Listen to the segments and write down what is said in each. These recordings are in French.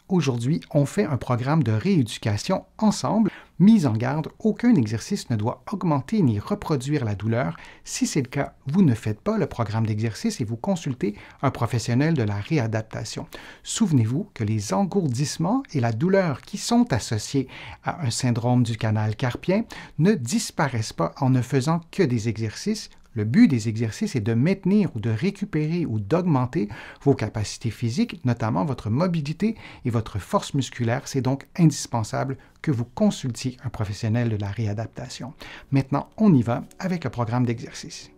Aujourd'hui, on fait un programme de rééducation ensemble. Mise en garde, aucun exercice ne doit augmenter ni reproduire la douleur. Si c'est le cas, vous ne faites pas le programme d'exercice et vous consultez un professionnel de la réadaptation. Souvenez-vous que les engourdissements et la douleur qui sont associés à un syndrome du canal carpien ne disparaissent pas en ne faisant que des exercices. Le but des exercices est de maintenir ou de récupérer ou d'augmenter vos capacités physiques, notamment votre mobilité et votre force musculaire. C'est donc indispensable que vous consultiez un professionnel de la réadaptation. Maintenant, on y va avec le programme d'exercice.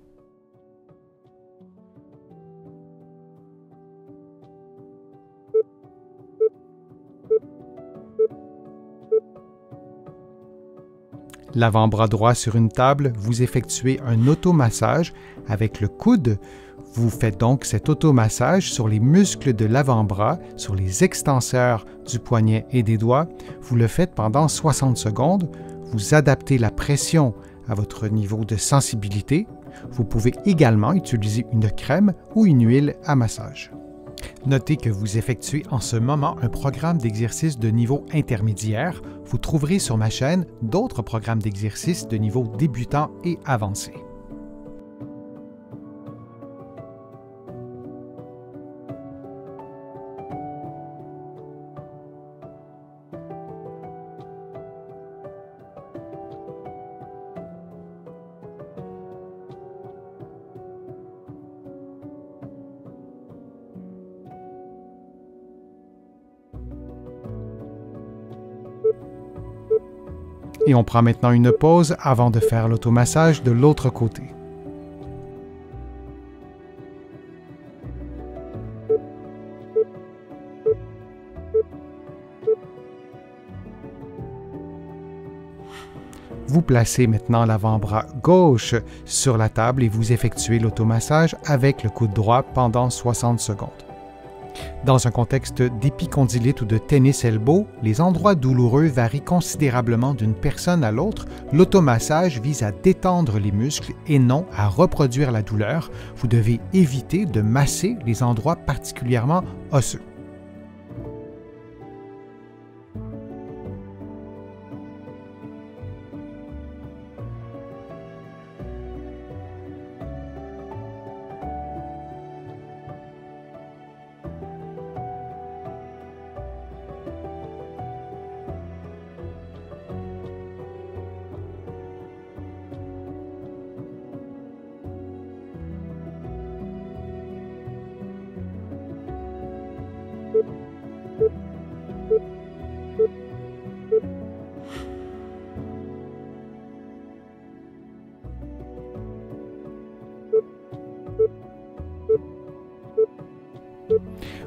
L'avant-bras droit sur une table, vous effectuez un automassage avec le coude. Vous faites donc cet automassage sur les muscles de l'avant-bras, sur les extenseurs du poignet et des doigts. Vous le faites pendant 60 secondes. Vous adaptez la pression à votre niveau de sensibilité. Vous pouvez également utiliser une crème ou une huile à massage. Notez que vous effectuez en ce moment un programme d'exercice de niveau intermédiaire. Vous trouverez sur ma chaîne d'autres programmes d'exercice de niveau débutant et avancé. Et on prend maintenant une pause avant de faire l'automassage de l'autre côté. Vous placez maintenant l'avant-bras gauche sur la table et vous effectuez l'automassage avec le coude droit pendant 60 secondes. Dans un contexte d'épicondylite ou de tennis elbow, les endroits douloureux varient considérablement d'une personne à l'autre. L'automassage vise à détendre les muscles et non à reproduire la douleur. Vous devez éviter de masser les endroits particulièrement osseux.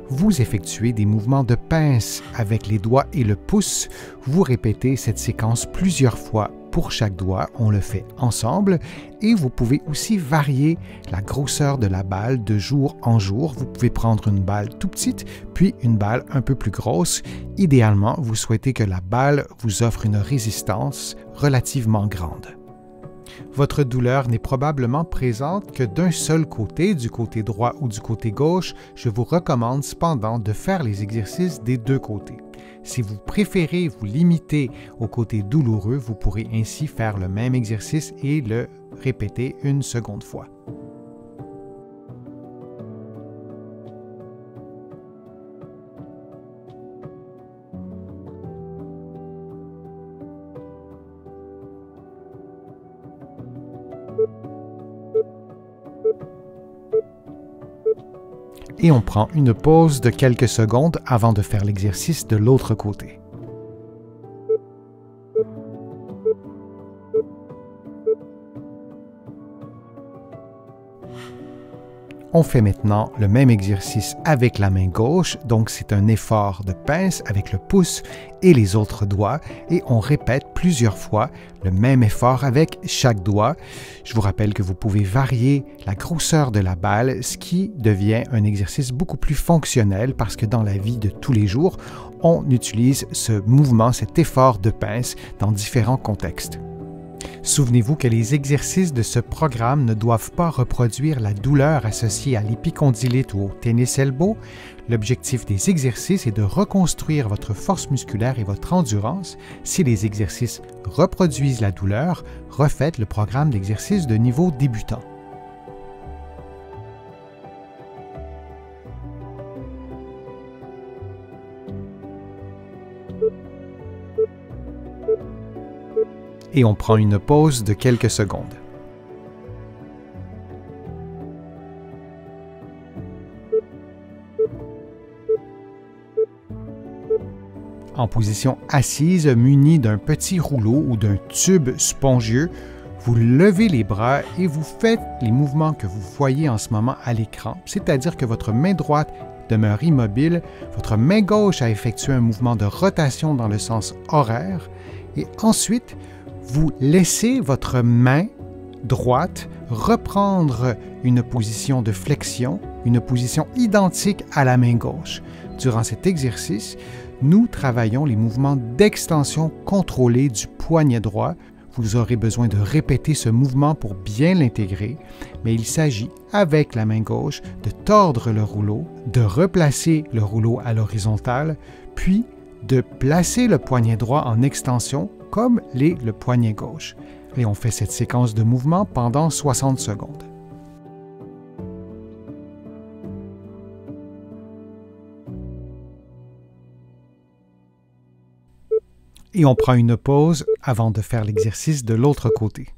Vous effectuez des mouvements de pince avec les doigts et le pouce. Vous répétez cette séquence plusieurs fois pour chaque doigt. On le fait ensemble et vous pouvez aussi varier la grosseur de la balle de jour en jour. Vous pouvez prendre une balle tout petite, puis une balle un peu plus grosse. Idéalement, vous souhaitez que la balle vous offre une résistance relativement grande. Votre douleur n'est probablement présente que d'un seul côté, du côté droit ou du côté gauche. Je vous recommande cependant de faire les exercices des deux côtés. Si vous préférez vous limiter au côté douloureux, vous pourrez ainsi faire le même exercice et le répéter une seconde fois. Et on prend une pause de quelques secondes avant de faire l'exercice de l'autre côté. On fait maintenant le même exercice avec la main gauche, donc c'est un effort de pince avec le pouce et les autres doigts, et on répète plusieurs fois le même effort avec chaque doigt. Je vous rappelle que vous pouvez varier la grosseur de la balle, ce qui devient un exercice beaucoup plus fonctionnel parce que dans la vie de tous les jours, on utilise ce mouvement, cet effort de pince dans différents contextes. Souvenez-vous que les exercices de ce programme ne doivent pas reproduire la douleur associée à l'épicondylite ou au tennis elbow. L'objectif des exercices est de reconstruire votre force musculaire et votre endurance. Si les exercices reproduisent la douleur, refaites le programme d'exercice de niveau débutant. Et on prend une pause de quelques secondes. En position assise, muni d'un petit rouleau ou d'un tube spongieux, vous levez les bras et vous faites les mouvements que vous voyez en ce moment à l'écran, c'est-à-dire que votre main droite demeure immobile, votre main gauche a effectué un mouvement de rotation dans le sens horaire, et ensuite, vous laissez votre main droite reprendre une position de flexion, une position identique à la main gauche. Durant cet exercice, nous travaillons les mouvements d'extension contrôlés du poignet droit. Vous aurez besoin de répéter ce mouvement pour bien l'intégrer, mais il s'agit, avec la main gauche, de tordre le rouleau, de replacer le rouleau à l'horizontale, puis de placer le poignet droit en extension comme l'est le poignet gauche. Et on fait cette séquence de mouvements pendant 60 secondes. Et on prend une pause avant de faire l'exercice de l'autre côté.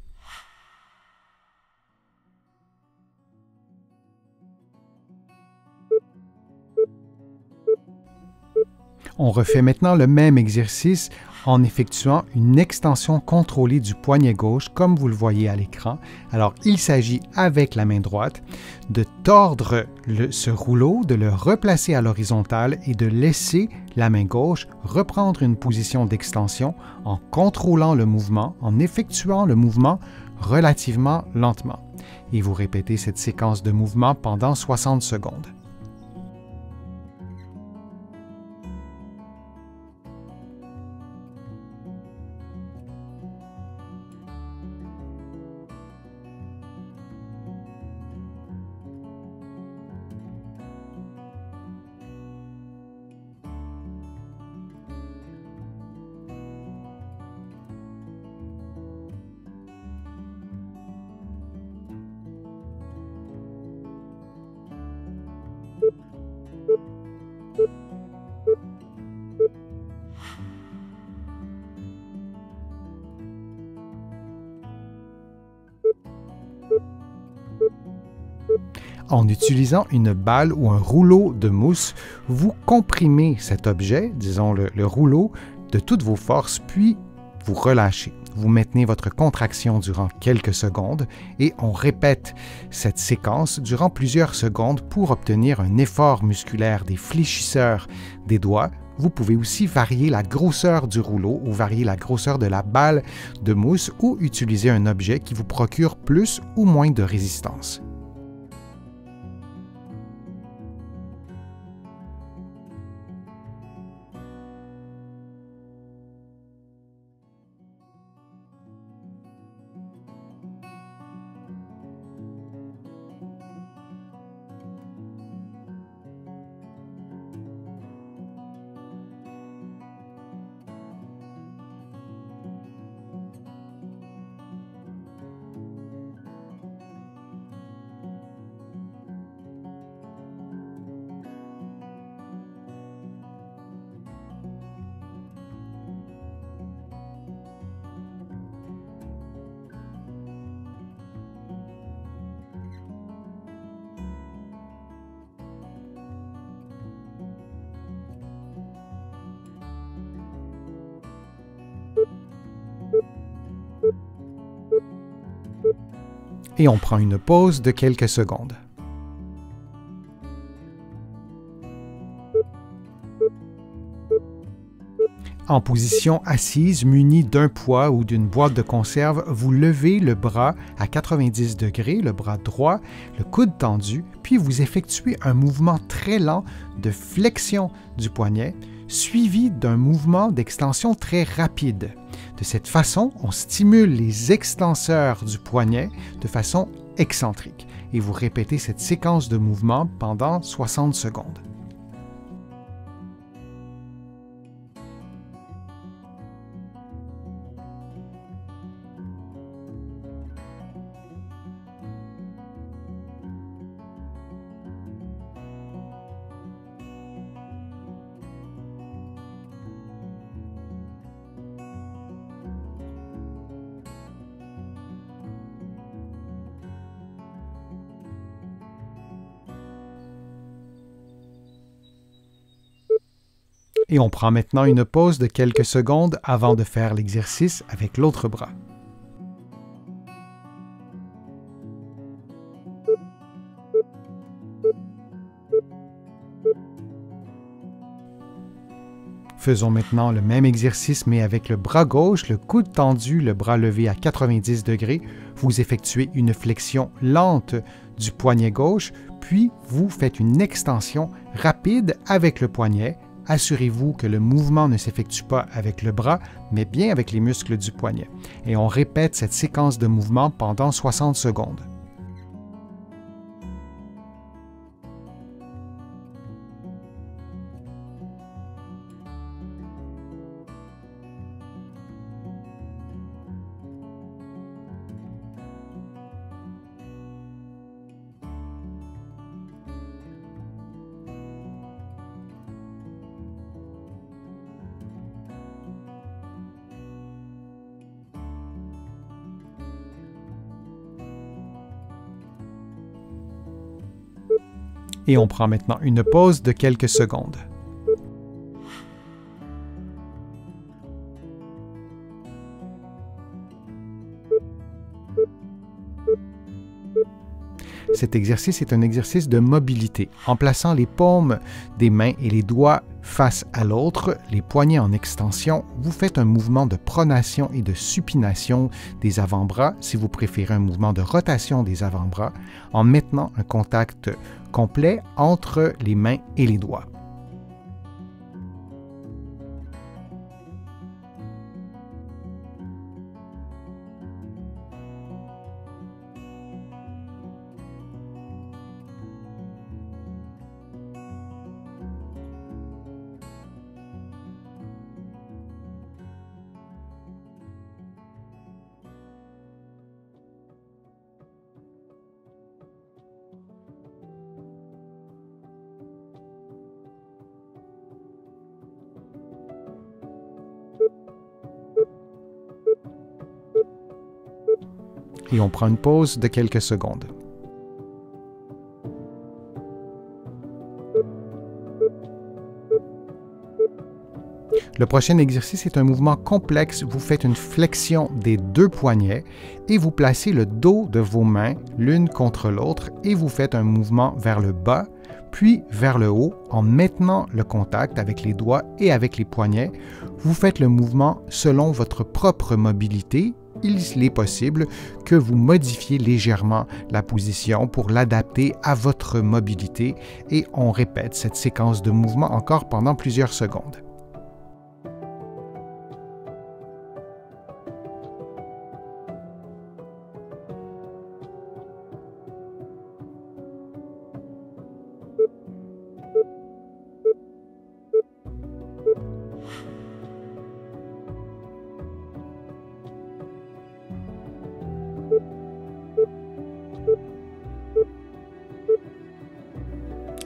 On refait maintenant le même exercice en effectuant une extension contrôlée du poignet gauche, comme vous le voyez à l'écran. Alors, il s'agit, avec la main droite, de tordre ce rouleau, de le replacer à l'horizontale et de laisser la main gauche reprendre une position d'extension en contrôlant le mouvement, en effectuant le mouvement relativement lentement. Et vous répétez cette séquence de mouvement pendant 60 secondes. En utilisant une balle ou un rouleau de mousse, vous comprimez cet objet, disons le rouleau, de toutes vos forces, puis vous relâchez. Vous maintenez votre contraction durant quelques secondes et on répète cette séquence durant plusieurs secondes pour obtenir un effort musculaire des fléchisseurs des doigts. Vous pouvez aussi varier la grosseur du rouleau ou varier la grosseur de la balle de mousse ou utiliser un objet qui vous procure plus ou moins de résistance. Et on prend une pause de quelques secondes. En position assise, muni d'un poids ou d'une boîte de conserve, vous levez le bras à 90 degrés, le bras droit, le coude tendu, puis vous effectuez un mouvement très lent de flexion du poignet, suivi d'un mouvement d'extension très rapide. De cette façon, on stimule les extenseurs du poignet de façon excentrique et vous répétez cette séquence de mouvements pendant 60 secondes. Et on prend maintenant une pause de quelques secondes avant de faire l'exercice avec l'autre bras. Faisons maintenant le même exercice mais avec le bras gauche, le coude tendu, le bras levé à 90 degrés. Vous effectuez une flexion lente du poignet gauche, puis vous faites une extension rapide avec le poignet. Assurez-vous que le mouvement ne s'effectue pas avec le bras, mais bien avec les muscles du poignet. Et on répète cette séquence de mouvements pendant 60 secondes. Et on prend maintenant une pause de quelques secondes. Cet exercice est un exercice de mobilité. En plaçant les paumes des mains et les doigts face à l'autre, les poignets en extension, vous faites un mouvement de pronation et de supination des avant-bras, si vous préférez un mouvement de rotation des avant-bras, en maintenant un contact complet entre les mains et les doigts. Et on prend une pause de quelques secondes. Le prochain exercice est un mouvement complexe. Vous faites une flexion des deux poignets et vous placez le dos de vos mains l'une contre l'autre et vous faites un mouvement vers le bas, puis vers le haut en maintenant le contact avec les doigts et avec les poignets. Vous faites le mouvement selon votre propre mobilité. Il est possible que vous modifiez légèrement la position pour l'adapter à votre mobilité et on répète cette séquence de mouvements encore pendant plusieurs secondes.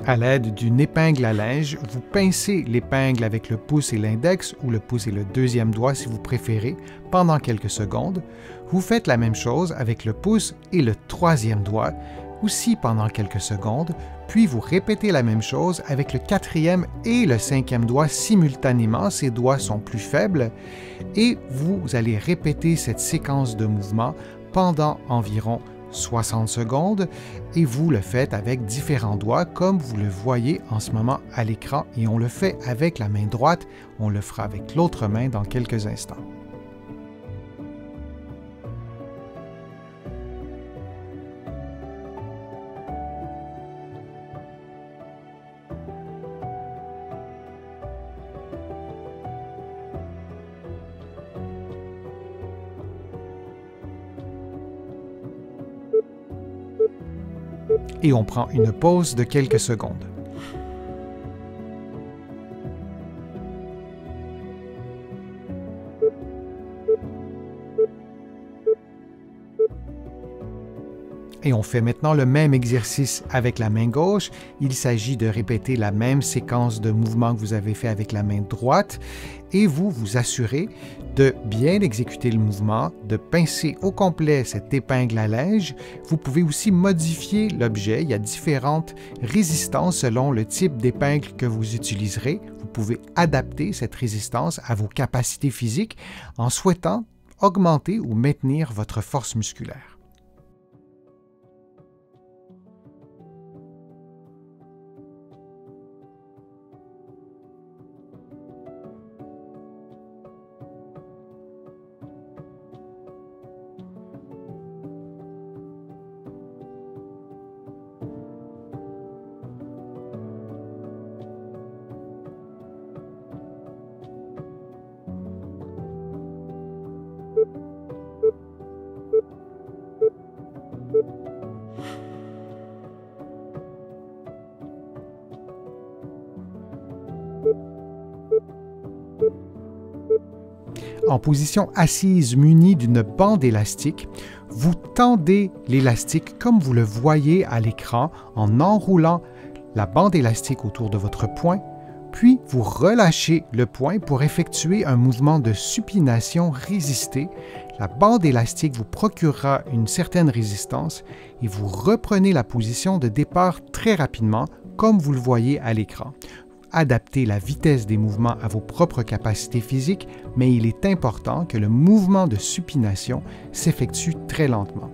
À l'aide d'une épingle à linge, vous pincez l'épingle avec le pouce et l'index, ou le pouce et le deuxième doigt si vous préférez, pendant quelques secondes. Vous faites la même chose avec le pouce et le troisième doigt, aussi pendant quelques secondes, puis vous répétez la même chose avec le quatrième et le cinquième doigt simultanément. Ces doigts sont plus faibles et vous allez répéter cette séquence de mouvements pendant environ 60 secondes et vous le faites avec différents doigts comme vous le voyez en ce moment à l'écran et on le fait avec la main droite, on le fera avec l'autre main dans quelques instants. Et on prend une pause de quelques secondes. Et on fait maintenant le même exercice avec la main gauche. Il s'agit de répéter la même séquence de mouvements que vous avez fait avec la main droite et vous vous assurez de bien exécuter le mouvement, de pincer au complet cette épingle à linge. Vous pouvez aussi modifier l'objet. Il y a différentes résistances selon le type d'épingle que vous utiliserez. Vous pouvez adapter cette résistance à vos capacités physiques en souhaitant augmenter ou maintenir votre force musculaire. En position assise munie d'une bande élastique, vous tendez l'élastique comme vous le voyez à l'écran en enroulant la bande élastique autour de votre poing, puis vous relâchez le poing pour effectuer un mouvement de supination résisté. La bande élastique vous procurera une certaine résistance et vous reprenez la position de départ très rapidement comme vous le voyez à l'écran. Adaptez la vitesse des mouvements à vos propres capacités physiques, mais il est important que le mouvement de supination s'effectue très lentement.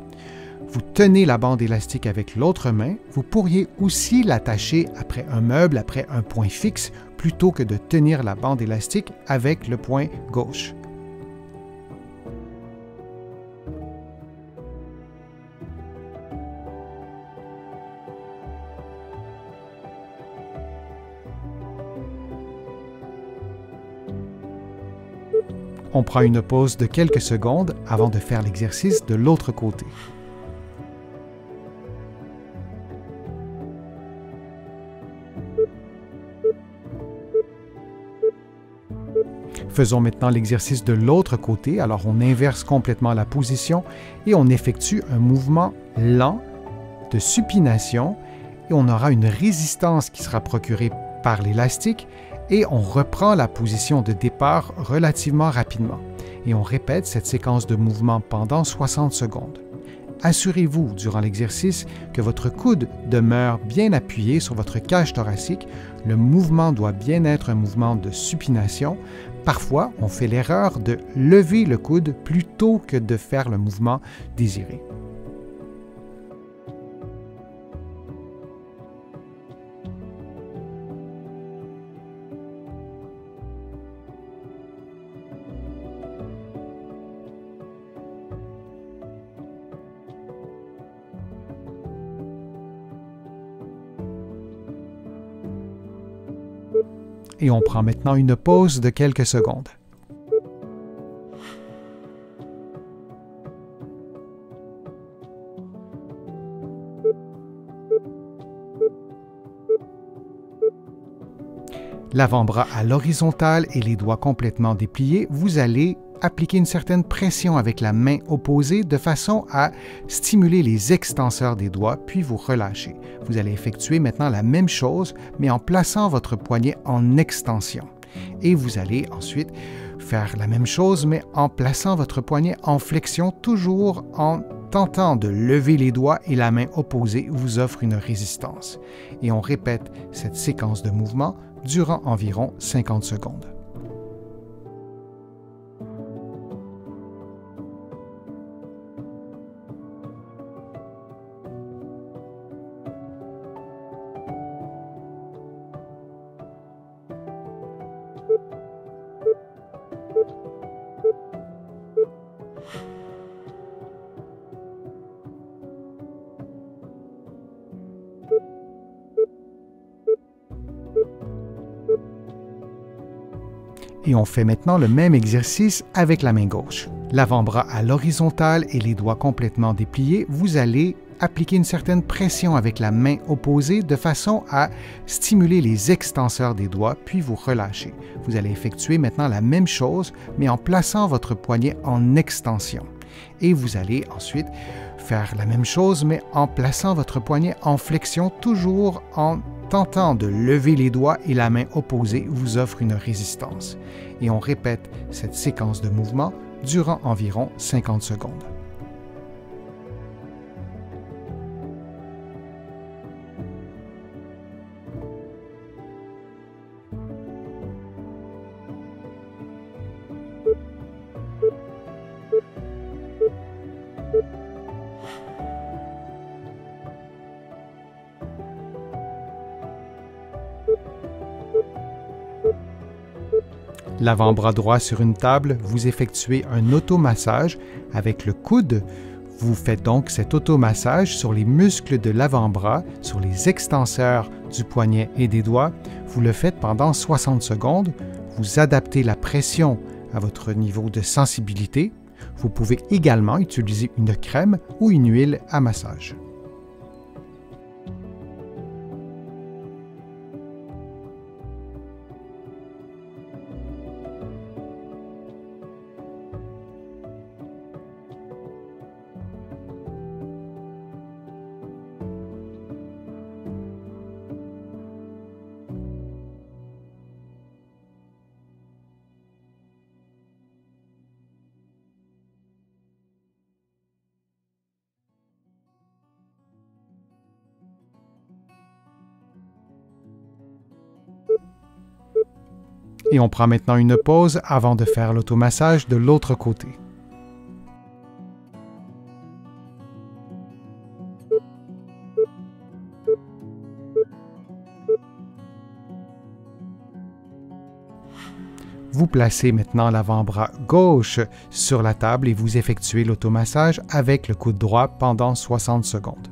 Vous tenez la bande élastique avec l'autre main, vous pourriez aussi l'attacher après un meuble, après un point fixe, plutôt que de tenir la bande élastique avec le poing gauche. On prend une pause de quelques secondes avant de faire l'exercice de l'autre côté. Faisons maintenant l'exercice de l'autre côté. Alors on inverse complètement la position et on effectue un mouvement lent de supination et on aura une résistance qui sera procurée par l'élastique et on reprend la position de départ relativement rapidement. Et on répète cette séquence de mouvement pendant 60 secondes. Assurez-vous durant l'exercice que votre coude demeure bien appuyé sur votre cage thoracique. Le mouvement doit bien être un mouvement de supination. Parfois, on fait l'erreur de lever le coude plutôt que de faire le mouvement désiré. Et on prend maintenant une pause de quelques secondes. L'avant-bras à l'horizontale et les doigts complètement dépliés, vous allez appliquer une certaine pression avec la main opposée de façon à stimuler les extenseurs des doigts, puis vous relâchez. Vous allez effectuer maintenant la même chose, mais en plaçant votre poignet en extension. Et vous allez ensuite faire la même chose, mais en plaçant votre poignet en flexion, toujours en tentant de lever les doigts et la main opposée vous offre une résistance. Et on répète cette séquence de mouvements durant environ 50 secondes. Et on fait maintenant le même exercice avec la main gauche. L'avant-bras à l'horizontale et les doigts complètement dépliés, vous allez appliquer une certaine pression avec la main opposée de façon à stimuler les extenseurs des doigts, puis vous relâchez. Vous allez effectuer maintenant la même chose, mais en plaçant votre poignet en extension. Et vous allez ensuite faire la même chose, mais en plaçant votre poignet en flexion, toujours en tentant de lever les doigts et la main opposée vous offre une résistance. Et on répète cette séquence de mouvements durant environ 50 secondes. L'avant-bras droit sur une table, vous effectuez un automassage avec le coude. Vous faites donc cet automassage sur les muscles de l'avant-bras, sur les extenseurs du poignet et des doigts. Vous le faites pendant 60 secondes. Vous adaptez la pression à votre niveau de sensibilité. Vous pouvez également utiliser une crème ou une huile à massage. Et on prend maintenant une pause avant de faire l'automassage de l'autre côté. Vous placez maintenant l'avant-bras gauche sur la table et vous effectuez l'automassage avec le coude droit pendant 60 secondes.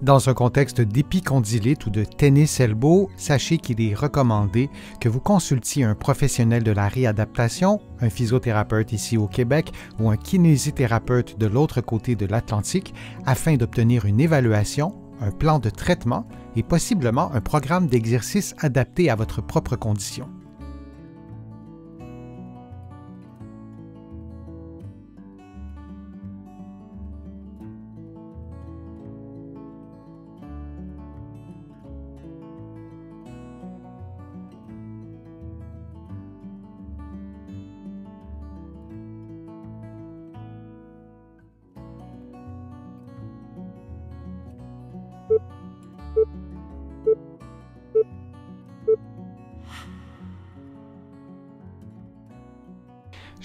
Dans un contexte d'épicondylite ou de tennis elbow, sachez qu'il est recommandé que vous consultiez un professionnel de la réadaptation, un physiothérapeute ici au Québec ou un kinésithérapeute de l'autre côté de l'Atlantique afin d'obtenir une évaluation, un plan de traitement et possiblement un programme d'exercice adapté à votre propre condition.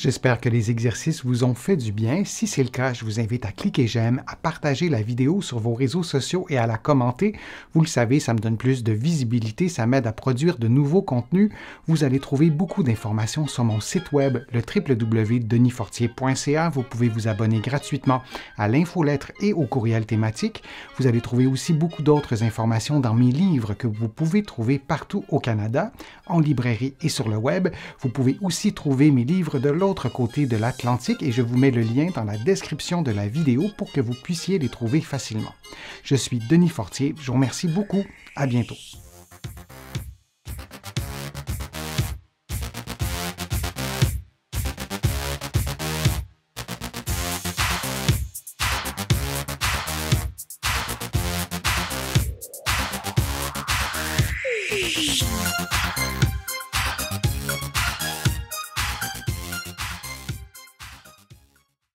J'espère que les exercices vous ont fait du bien. Si c'est le cas, je vous invite à cliquer j'aime, à partager la vidéo sur vos réseaux sociaux et à la commenter. Vous le savez, ça me donne plus de visibilité, ça m'aide à produire de nouveaux contenus. Vous allez trouver beaucoup d'informations sur mon site web, le www.denisfortier.ca. Vous pouvez vous abonner gratuitement à l'infolettre et au courriel thématique. Vous allez trouver aussi beaucoup d'autres informations dans mes livres que vous pouvez trouver partout au Canada, en librairie et sur le web. Vous pouvez aussi trouver mes livres de l'autre côté de l'Atlantique et je vous mets le lien dans la description de la vidéo pour que vous puissiez les trouver facilement. Je suis Denis Fortier, je vous remercie beaucoup, à bientôt.